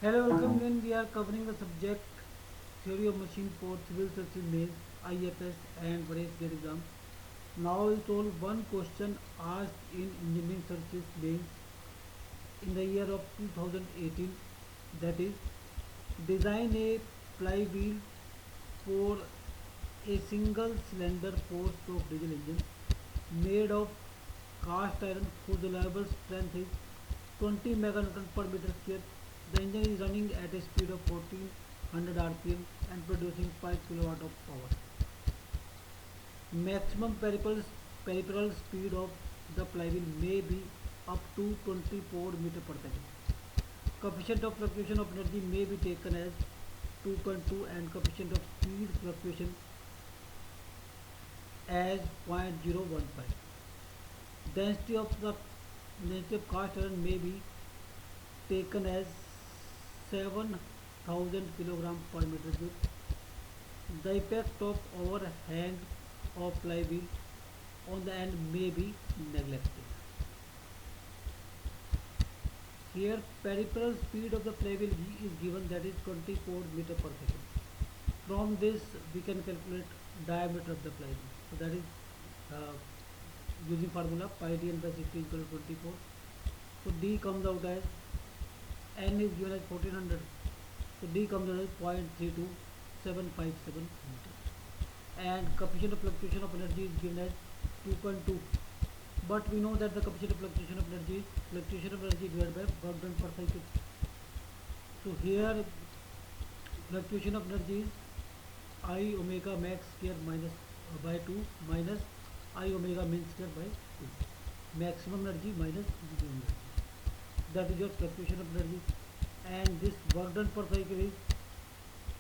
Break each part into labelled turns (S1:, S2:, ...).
S1: Hello, welcome again. We are covering the subject theory of machine for civil services mains, IFS and various gate exams. Now we solve one question asked in engineering services mains in the year of 2018, that is design a flywheel for a single cylinder four stroke diesel engine made of cast iron whose reliable strength is 20 meganewton per meter square. The engine is running at a speed of 1400 rpm and producing 5 kilowatt of power. Maximum peripheral speed of the flywheel may be up to 24 meter per second. Coefficient of fluctuation of energy may be taken as 2.2 and coefficient of speed fluctuation as 0.015. Density of the density of cast iron may be taken as 7,000 kilogram per meter cube. The effect of overhang of flywheel on the end may be neglected. Here peripheral speed of the flywheel is given, that is 24 meter per second. From this we can calculate diameter of the flywheel. So that is uh, using formula pi d n by 60 equal to 24. So d comes out as n is given as 1400. So d comes out as 0.32757 meter. And coefficient of fluctuation of energy is given as 2.2. But we know that the coefficient of fluctuation of energy is fluctuation of energy divided by work done per cycle. So here fluctuation of energy is I omega max square minus by 2 minus I omega min square by 2. Maximum energy minus minimum energy. That is your fluctuation of energy. And this work done per cycle is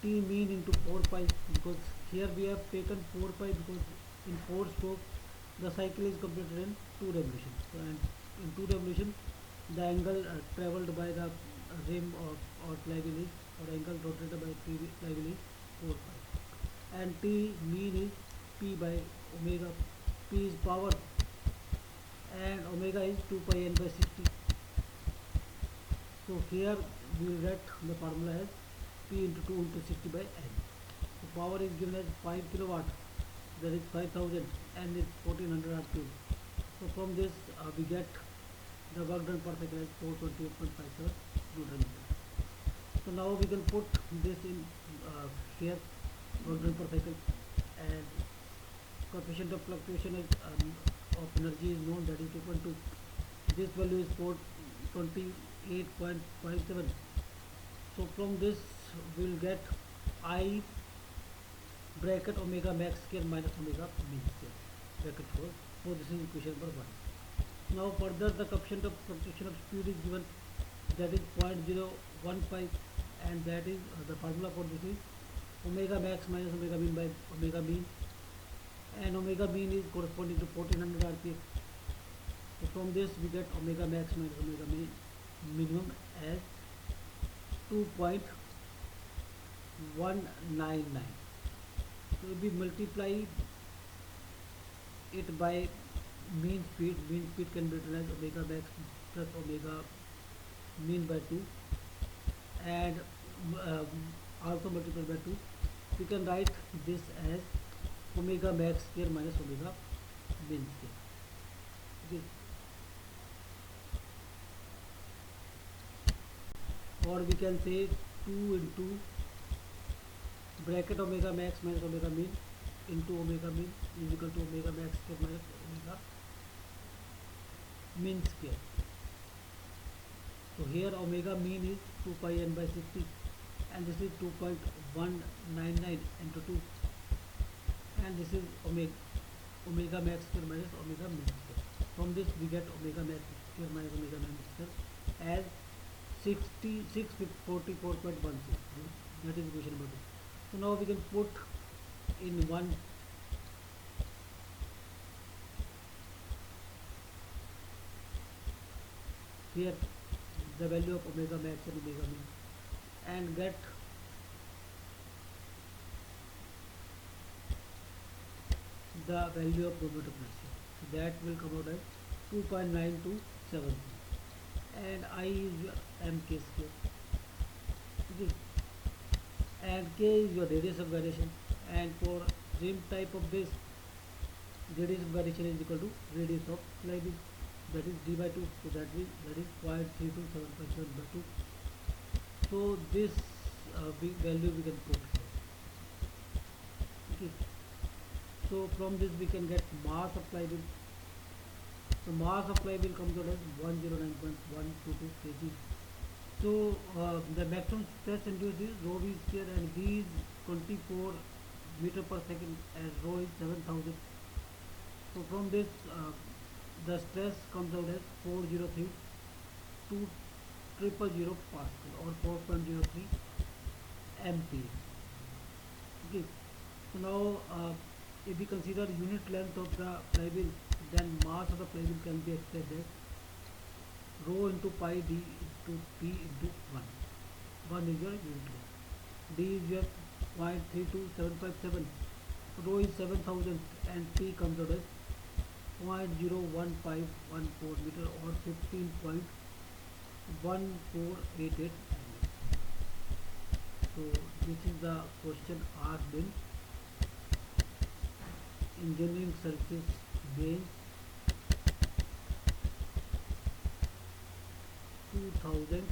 S1: T mean into 4 pi, because here we have taken 4 pi because in 4 stroke the cycle is completed in 2 revolutions. So, and in 2 revolutions the angle travelled by the rim or flywheel is, or angle rotated by flywheel is 4 pi. And T mean is P by omega. P is power and omega is 2 pi n by 60. So here we will get the formula as P into 2 into 60 by n. So power is given as 5 kilowatt, that is 5000, n is 1400 rpm. So from this we get the work done per cycle as 428.57 Newton meter. So now we can put this in here, work done per cycle, and coefficient of fluctuation is, of energy is known, that is 2.2. This value is 428.57. So from this we will get I bracket omega max square minus omega min square bracket 4. So this is equation number 1. Now further the coefficient of fluctuation of speed is given, that is 0.015, and that is the formula for this is omega max minus omega min by omega mean, and omega mean is corresponding to 1400 rpm. So from this we get omega max minus omega mean minimum as 2.199. So if we multiply it by mean speed can be written as omega max plus omega mean by 2, and um, also multiplied by 2. We can write this as omega max square minus omega mean square. Okay. Or we can say 2 into bracket omega max minus omega mean into omega mean is equal to omega max square minus omega mean square. So here omega mean is 2 pi n by 60, and this is 2.199 into 2, and this is omega max square minus omega mean square. From this we get omega max square minus omega mean square as 6644.16. That is equation number 2. So now we can put in one here the value of omega max and omega mean, and get the value of moment of inertia. So that will come out as 2.9273, and I is mk square. Okay, and K is your radius of gyration, and for same type of base, radius of gyration is equal to radius of flywheel, that is d by 2, so that is 0.32757 by 2. So this value we can put here. Okay, so from this we can get mass of flywheel. So mass of flywheel comes out as 109.122 kg. So the maximum stress induced is rho v square, and v is 24 meter per second, and rho is 7,000. So from this the stress comes out as 403,200 Pascal, or 4.03 MPa. Okay. So now if we consider unit length of the flywheel, then mass of the flywheel can be expressed as rho into pi d into p into 1. 1 is your unit length. D is your 0.32757. Rho is 7,000, and p comes out as 0.01514 meter, or 15.1488 mm. So this is the question asked in engineering services bench 2000